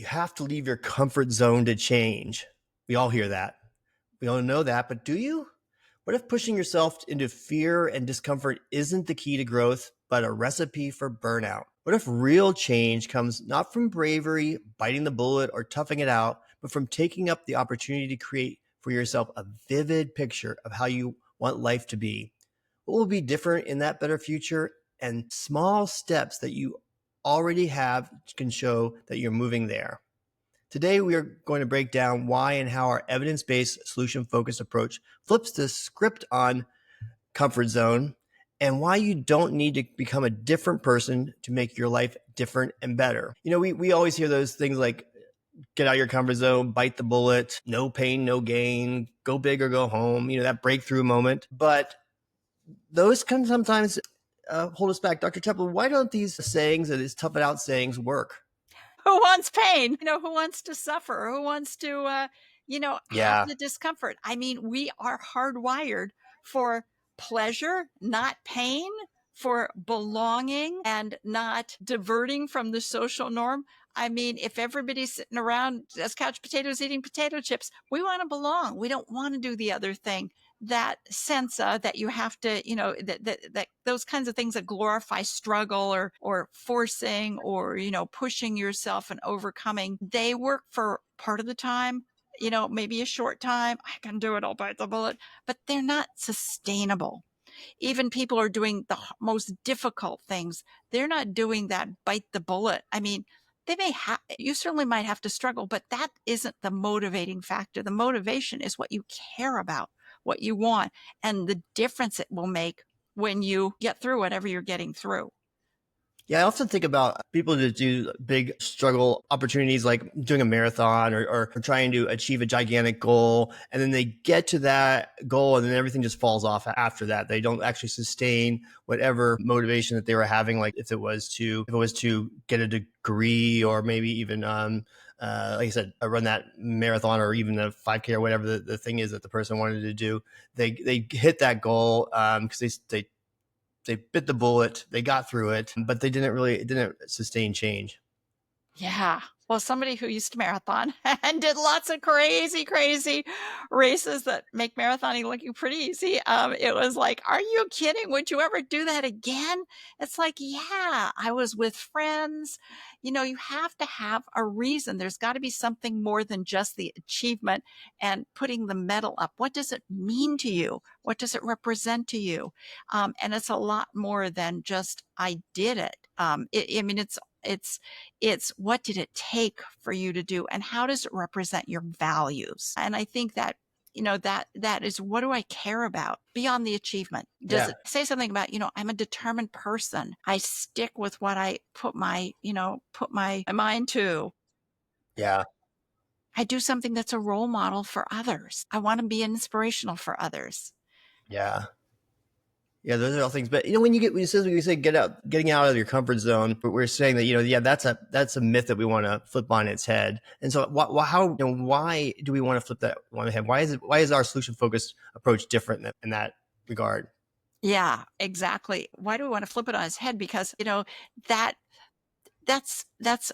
have to leave your comfort zone to change. We all hear that. We all know that, but do you? What if pushing yourself into fear and discomfort isn't the key to growth, but a recipe for burnout? What if real change comes not from bravery, biting the bullet, or toughing it out, but from taking up the opportunity to create for yourself a vivid picture of how you want life to be? What will be different in that better future? And small steps that you already have can show that you're moving there. Today, we are going to break down why and how our evidence-based, solution-focused approach flips the script on comfort zone, and why you don't need to become a different person to make your life different and better. You know, we always hear those things like get out of your comfort zone, bite the bullet, no pain, no gain, go big or go home, that breakthrough moment. But those can sometimes hold us back. Dr. Teplow, why don't these sayings and these tough it out sayings work? Who wants pain? Who wants to suffer? Who wants to, have the discomfort? I mean, we are hardwired for pleasure, not pain, for belonging and not diverting from the social norm. I mean, if everybody's sitting around as couch potatoes eating potato chips, we want to belong. We don't want to do the other thing. That sense that you have to, that those kinds of things that glorify struggle or forcing or, pushing yourself and overcoming, they work for part of the time, maybe a short time. I can do it. I'll bite the bullet, but they're not sustainable. Even people are doing the most difficult things. They're not doing that bite the bullet. I mean, you certainly might have to struggle, but that isn't the motivating factor. The motivation is what you care about, what you want, and the difference it will make when you get through whatever you're getting through. Yeah, I often think about people that do big struggle opportunities like doing a marathon or trying to achieve a gigantic goal. And then they get to that goal and then everything just falls off after that. They don't actually sustain whatever motivation that they were having. Like if it was to get a degree or maybe even, like I said, run that marathon or even a 5K or whatever the thing is that the person wanted to do. They hit that goal because they bit the bullet, they got through it, but it didn't sustain change. Yeah. Well, somebody who used to marathon and did lots of crazy races that make marathoning looking pretty easy. It was like, are you kidding? Would you ever do that again? It's like, yeah, I was with friends. You have to have a reason. There's got to be something more than just the achievement and putting the medal up. What does it mean to you? What does it represent to you? And it's a lot more than just, I did it. It's what did it take for you to do and how does it represent your values? And I think that, that is, what do I care about beyond the achievement? Does it say something about, I'm a determined person. I stick with what I put my mind to. Yeah. I do something that's a role model for others. I want to be inspirational for others. Yeah. Yeah, those are all things. But when you say getting out of your comfort zone, but we're saying that that's a myth that we want to flip on its head. And so, why do we want to flip that on its head? Why is our solution focused approach different in that regard? Yeah, exactly. Why do we want to flip it on its head? Because that's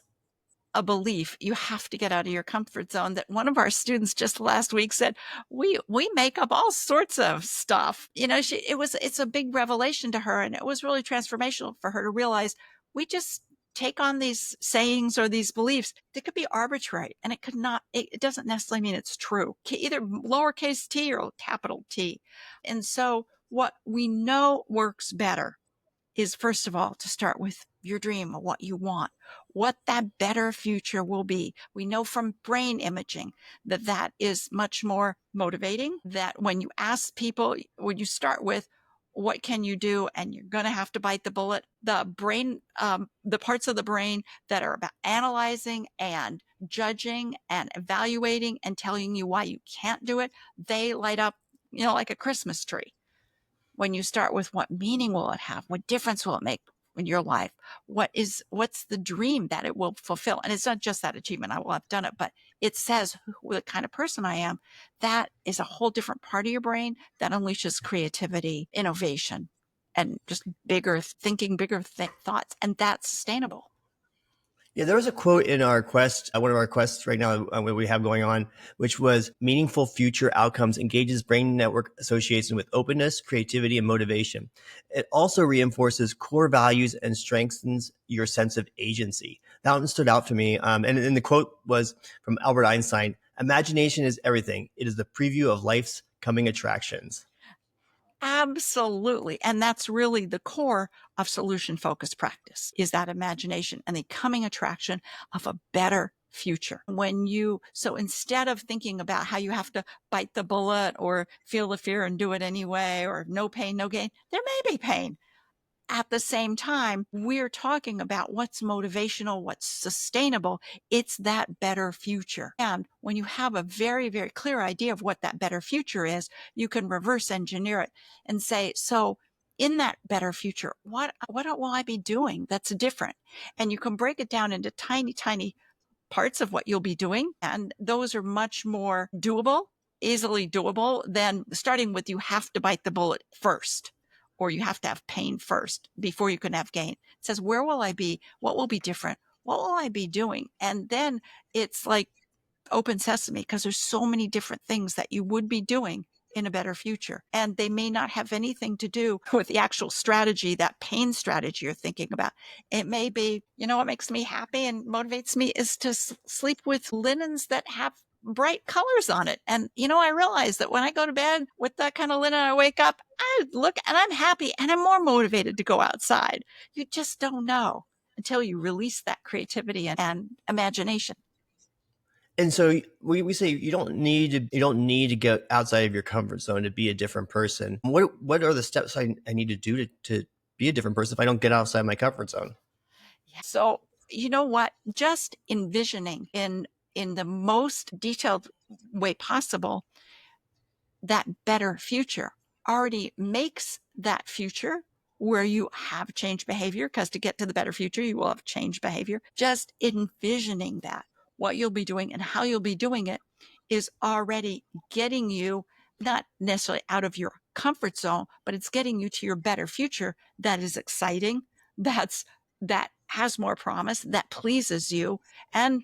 a belief. You have to get out of your comfort zone. That one of our students just last week said, we make up all sorts of stuff. It's a big revelation to her. And it was really transformational for her to realize we just take on these sayings or these beliefs. They could be arbitrary and it doesn't necessarily mean it's true. Either lowercase t or capital T. And so what we know works better is, first of all, to start with your dream of what you want, what that better future will be. We know from brain imaging that is much more motivating, that when you ask people, when you start with, what can you do? And you're going to have to bite the bullet. The brain, the parts of the brain that are about analyzing and judging and evaluating and telling you why you can't do it, they light up, like a Christmas tree. When you start with what meaning will it have? What difference will it make in your life? What's the dream that it will fulfill? And it's not just that achievement, I will have done it, but it says the kind of person I am. That is a whole different part of your brain that unleashes creativity, innovation, and just bigger thinking, bigger thoughts. And that's sustainable. Yeah, there was a quote in our quest, one of our quests right now, what we have going on, which was meaningful future outcomes engages brain network association with openness, creativity, and motivation. It also reinforces core values and strengthens your sense of agency. That one stood out to me. And the quote was from Albert Einstein: imagination is everything. It is the preview of life's coming attractions. Absolutely. And that's really the core of solution focused practice is that imagination and the coming attraction of a better future. So instead of thinking about how you have to bite the bullet or feel the fear and do it anyway, or no pain, no gain, there may be pain. At the same time, we're talking about what's motivational, what's sustainable. It's that better future. And when you have a very, very clear idea of what that better future is, you can reverse engineer it and say, so in that better future, what will I be doing that's different? And you can break it down into tiny, tiny parts of what you'll be doing. And those are much more doable, easily doable than starting with you have to bite the bullet first, or you have to have pain first before you can have gain. It says, where will I be? What will be different? What will I be doing? And then it's like open sesame because there's so many different things that you would be doing in a better future. And they may not have anything to do with the actual strategy, that pain strategy you're thinking about. It may be, what makes me happy and motivates me is to sleep with linens that have bright colors on it. And, I realize that when I go to bed with that kind of linen, I wake up, I look and I'm happy and I'm more motivated to go outside. You just don't know until you release that creativity and imagination. And so we say you don't need to get outside of your comfort zone to be a different person. What are the steps I need to do to be a different person if I don't get outside my comfort zone? Yeah. So, you know what? Just envisioning in the most detailed way possible that better future already makes that future where you have changed behavior, because to get to the better future, you will have changed behavior. Just envisioning that, what you'll be doing and how you'll be doing it is already getting you not necessarily out of your comfort zone, but it's getting you to your better future that is exciting, that has more promise, that pleases you, and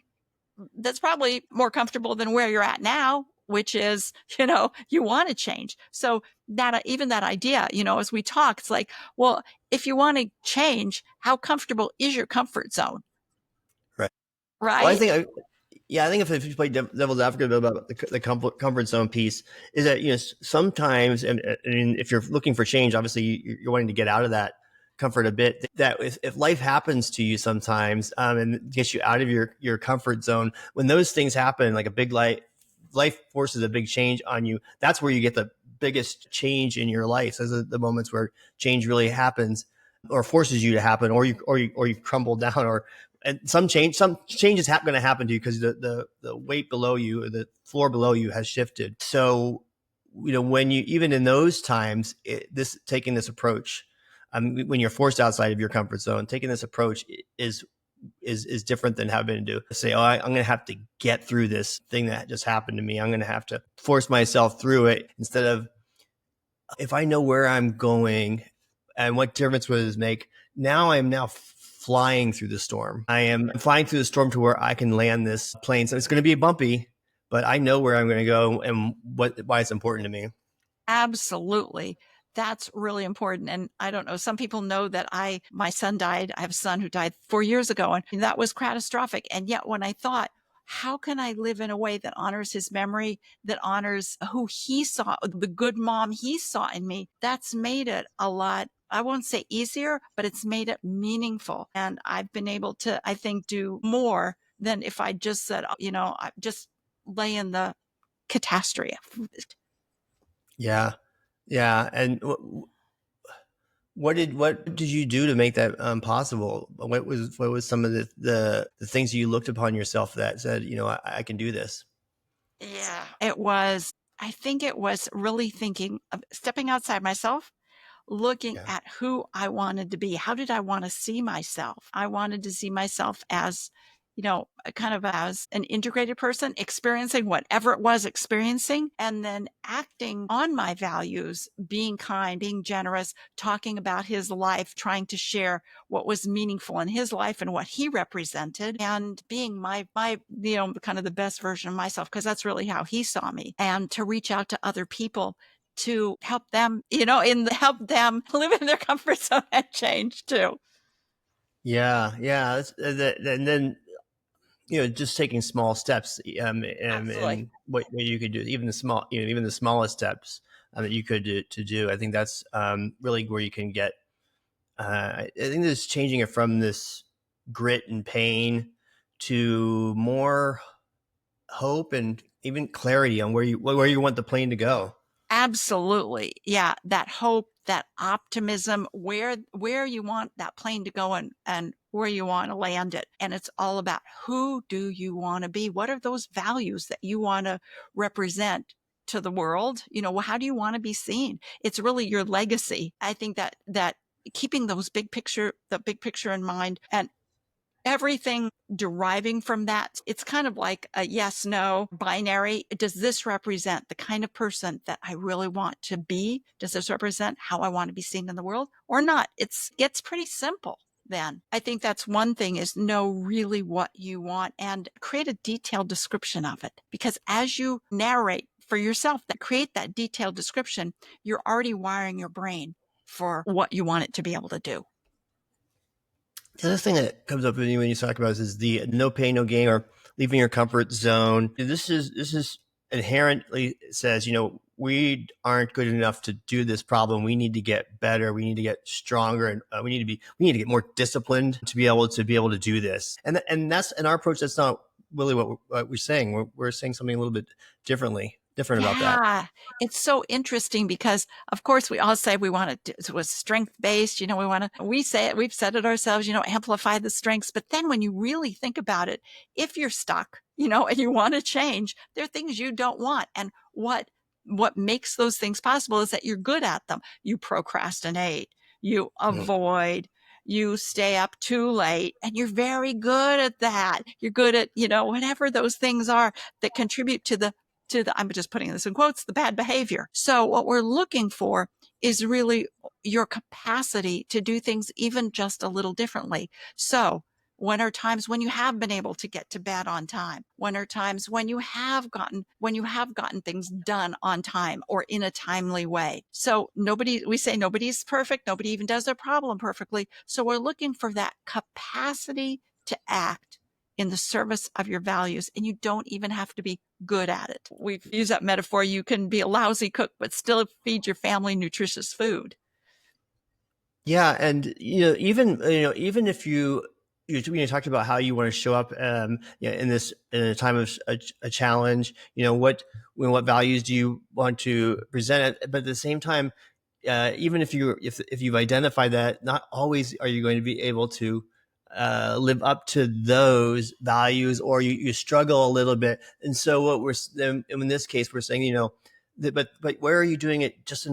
that's probably more comfortable than where you're at now, which is, you want to change. So that even that idea, as we talk, it's like, well, if you want to change, how comfortable is your comfort zone? Right. Well, Right? I think if you play devil's advocate about the comfort zone piece, is that sometimes, and if you're looking for change, obviously you're wanting to get out of that comfort a bit. That if life happens to you sometimes, and gets you out of your comfort zone, when those things happen, like a big life forces a big change on you. That's where you get the biggest change in your life. Those are the moments where change really happens, or forces you to happen, or you crumble down, or and some change is going to happen to you because the weight below you, or the floor below you, has shifted. So when you, even in those times, taking this approach, when you're forced outside of your comfort zone, taking this approach is different than having to say, oh, I'm going to have to get through this thing that just happened to me. I'm going to have to force myself through it, instead of, if I know where I'm going and what difference would this make, now I'm now flying through the storm. I am flying through the storm to where I can land this plane. So it's going to be bumpy, but I know where I'm going to go and why it's important to me. Absolutely. That's really important. And I don't know, some people know that my son died. I have a son who died 4 years ago, and that was catastrophic. And yet when I thought, how can I live in a way that honors his memory, that honors who he saw, the good mom he saw in me, that's made it a lot, I won't say easier, but it's made it meaningful. And I've been able to, I think, do more than if I just said, I just lay in the catastrophe. Yeah. Yeah. And what did you do to make that possible? What was some of the things you looked upon yourself that said, I can do this? Yeah. I think it was really thinking of stepping outside myself, looking Yeah. at who I wanted to be. How did I want to see myself? I wanted to see myself as, kind of as an integrated person, experiencing whatever it was experiencing, and then acting on my values, being kind, being generous, talking about his life, trying to share what was meaningful in his life and what he represented, and being my kind of the best version of myself, because that's really how he saw me, and to reach out to other people to help them, help them live in their comfort zone and change too. Yeah, yeah. And then just taking small steps, Absolutely. and what you could do, even the small, even the smallest steps that you could do. I think that's really where you can get. I think this is changing it from this grit and pain to more hope and even clarity on where you want the plane to go. Absolutely. Yeah. That hope, that optimism, where you want that plane to go, and where you want to land it. And it's all about, who do you want to be? What are those values that you want to represent to the world? How do you want to be seen? It's really your legacy. I think that keeping the big picture in mind, and everything deriving from that, it's kind of like a yes no binary. Does this represent the kind of person that I really want to be? Does this represent how I want to be seen in the world or not? It gets pretty simple. Then I think that's one thing, is know really what you want and create a detailed description of it, because as you narrate for yourself, that create that detailed description, you're already wiring your brain for what you want it to be able to do. The other thing that comes up when you talk about is the no pain, no gain, or leaving your comfort zone. This is inherently says, we aren't good enough to do this problem. We need to get better. We need to get stronger, and we need to get more disciplined to be able to do this. And that's in our approach. That's not really what we're saying. We're saying something a little bit different about that. Yeah, it's so interesting because, of course, we all say we want to was strength based. We say it, we've said it ourselves. Amplify the strengths. But then, when you really think about it, if you're stuck, and you want to change, there are things you don't want, and what makes those things possible is that you're good at them. You procrastinate, you Mhm. avoid. You stay up too late, and you're very good at that. You're good at, whatever those things are that contribute to the, I'm just putting this in quotes, the bad behavior. So what we're looking for is really your capacity to do things even just a little differently. So when are times when you have been able to get to bed on time? When are times when you have gotten things done on time or in a timely way? So we say nobody's perfect. Nobody even does their problem perfectly. So we're looking for that capacity to act in the service of your values, and you don't even have to be good at it. We've used that metaphor. You can be a lousy cook, but still feed your family nutritious food. Yeah, and even if you talked about how you want to show up, in a time of a challenge, what values do you want to present it? But at the same time, even if you've identified that, not always are you going to be able to live up to those values, or you struggle a little bit. And so in this case, we're saying, but where are you doing it just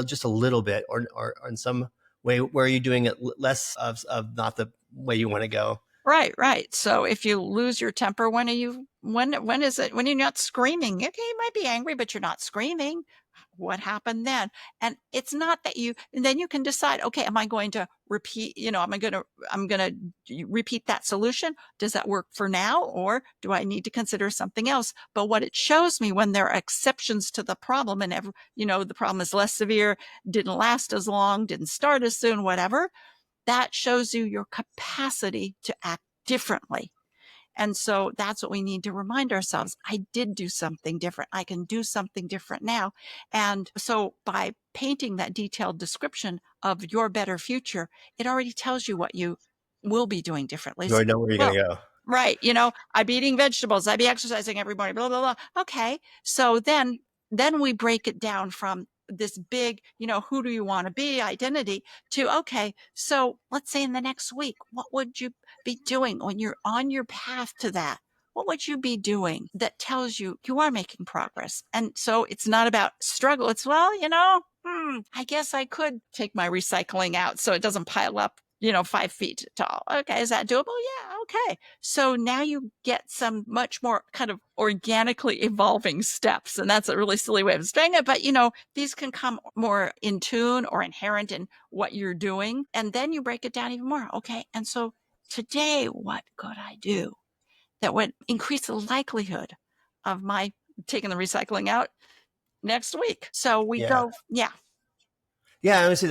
just a little bit, or in some way where are you doing it less of not the way you want to go? Right. So if you lose your temper, when is it when you're not screaming? Okay, you might be angry, but you're not screaming. What happened then? And it's not that and then you can decide, okay, am I going to repeat, I'm going to repeat that solution? Does that work for now? Or do I need to consider something else? But what it shows me, when there are exceptions to the problem, and the problem is less severe, didn't last as long, didn't start as soon, whatever, that shows you your capacity to act differently. And so that's what we need to remind ourselves. I did do something different. I can do something different now. And so by painting that detailed description of your better future, it already tells you what you will be doing differently. You So, already know where you're going well, to go. right. I'd be eating vegetables. I'd be exercising every morning, blah, blah, blah. Okay. So then we break it down from this big, who do you want to be identity to, okay, so let's say in the next week, what would you be doing when you're on your path to that? What would you be doing that tells you you are making progress? And so it's not about struggle. It's, well, I guess I could take my recycling out so it doesn't pile up 5 feet tall. Okay, is that doable? Yeah, okay. So now you get some much more kind of organically evolving steps. And that's a really silly way of saying it, but these can come more in tune or inherent in what you're doing. And then you break it down even more. Okay. And so today, what could I do that would increase the likelihood of my taking the recycling out next week? So we Yeah. go, yeah, Yeah, I would say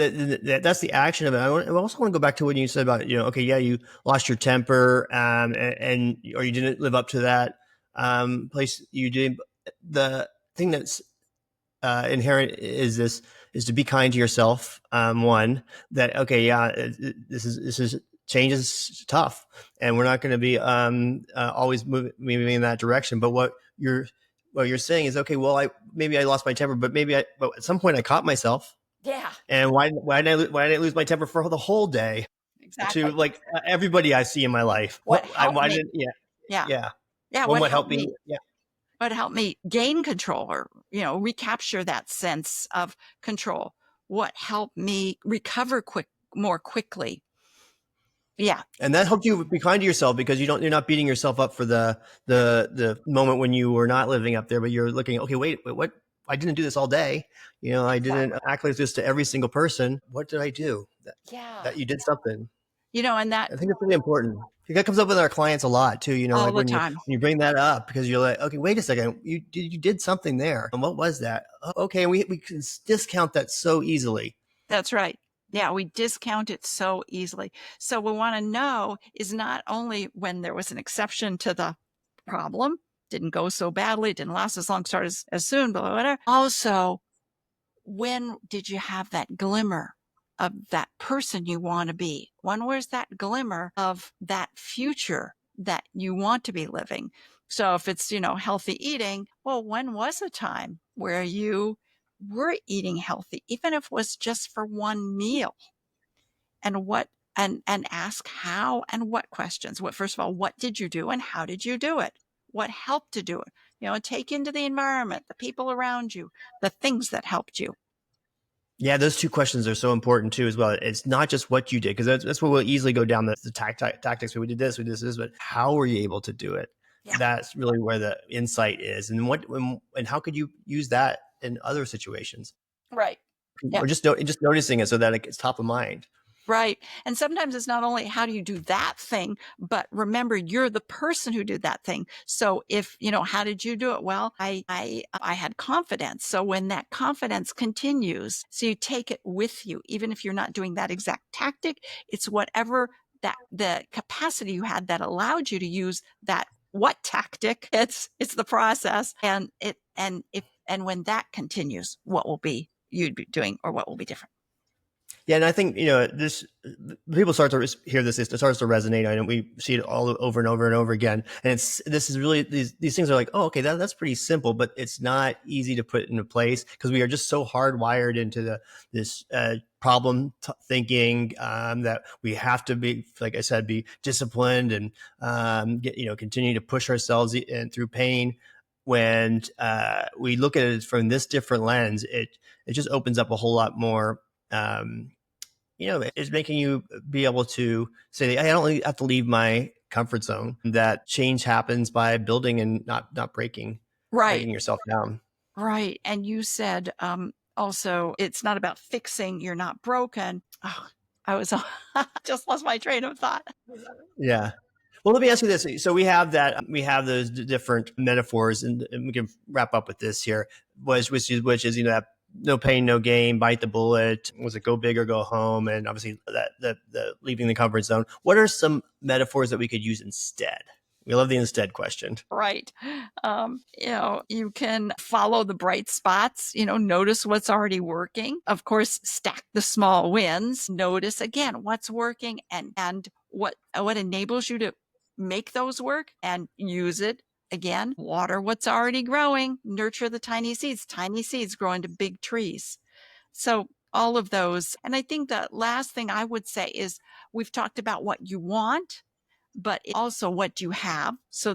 that's the action of it. I also want to go back to what you said about, okay, yeah, you lost your temper, or you didn't live up to that place you did. The thing that's inherent is to be kind to yourself. One, that okay, yeah, this is change is tough, and we're not going to be always moving in that direction. But what you're saying is, okay, well, maybe I lost my temper, but but at some point I caught myself. yeah, And why didn't I lose my temper for the whole day to exactly. like everybody I see in my life? What helped Why me? didn't yeah Yeah. yeah Yeah. what helped me? Yeah. What helped me gain control or, recapture that sense of control? What helped me recover more quickly? Yeah. And that helped you be kind to yourself because you're not beating yourself up for the moment when you were not living up there, but you're looking, okay, wait, what? I didn't do this all day. I didn't Exactly. act like this to every single person. What did I do? Yeah. That you did something. And that I think it's really important. That comes up with our clients a lot too. all Like the when you time. when you bring that up because you're like, okay, wait a second, you did something there, and what was that? Oh, okay, and we can discount that so easily. That's right. Yeah, we discount it so easily. So we want to know is not only when there was an exception to the problem, didn't go so badly, didn't last as long, start as soon, blah, blah, blah. Also, when did you have that glimmer of that person you want to be? When was that glimmer of that future that you want to be living? So if it's, healthy eating, well, when was a time where you were eating healthy, even if it was just for one meal? And what and ask how and what questions. What first of all, what did you do and how did you do it? What helped to do it? Take into the environment, the people around you, the things that helped you. Yeah, those two questions are so important too, as well. It's not just what you did, because that's what we'll easily go down the tactics. We did this, we did this, but how were you able to do it? Yeah. That's really where the insight is, and how could you use that in other situations, Right. Yeah. or just noticing it so that it's top of mind. Right. And sometimes it's not only how do you do that thing, but remember you're the person who did that thing. So if, how did you do it? Well, I had confidence. So when that confidence continues, so you take it with you, even if you're not doing that exact tactic, it's whatever that the capacity you had that allowed you to use that what tactic. It's the process. And when that continues, what will be you'd be doing or what will be different? Yeah, and I think this people start to hear this. It starts to resonate, and we see it all over and over and over again. And this is really these things are like, oh, okay, that's pretty simple, but it's not easy to put into place because we are just so hardwired into this problem thinking that we have to be, like I said, be disciplined and continue to push ourselves through pain. When we look at it from this different lens, it just opens up a whole lot more. It's making you be able to say, I don't have to leave my comfort zone. That change happens by building and not breaking Right. yourself down. Right. And you said also, it's not about fixing, you're not broken. Oh, I was just lost my train of thought. Yeah. Well, let me ask you this. So we have those different metaphors, and we can wrap up with this here, which is that no pain, no gain, bite the bullet. Was it go big or go home? And obviously that the leaving the comfort zone. What are some metaphors that we could use instead? We love the instead question. Right. You can follow the bright spots, notice what's already working. Of course, stack the small wins, notice again what's working and what enables you to make those work and use it again. Water what's already growing, nurture the tiny seeds grow into big trees. So all of those. And I think the last thing I would say is we've talked about what you want, but also what you have. So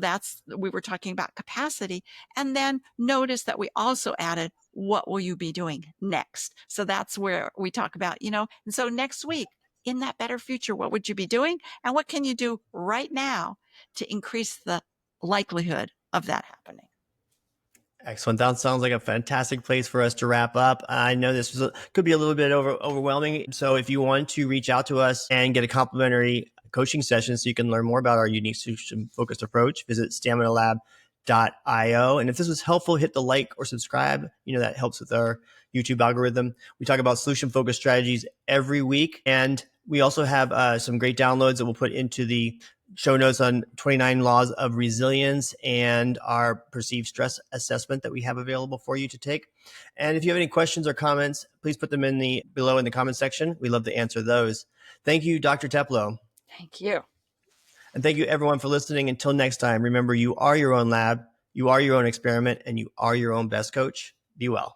we were talking about capacity. And then notice that we also added, what will you be doing next? So that's where we talk about, and so next week, in that better future, what would you be doing? And what can you do right now to increase the likelihood of that happening? Excellent. That sounds like a fantastic place for us to wrap up. I know this could be a little bit overwhelming. So if you want to reach out to us and get a complimentary coaching session so you can learn more about our unique solution-focused approach, visit staminalab.io. And if this was helpful, hit the like or subscribe. That helps with our YouTube algorithm. We talk about solution-focused strategies every week. And we also have some great downloads that we'll put into the show notes on 29 laws of resilience and our perceived stress assessment that we have available for you to take. And if you have any questions or comments, please put them below in the comment section. We love to answer those. Thank you, Dr. Teplow. Thank you. And thank you everyone for listening. Until next time, remember, you are your own lab, you are your own experiment, and you are your own best coach. Be well.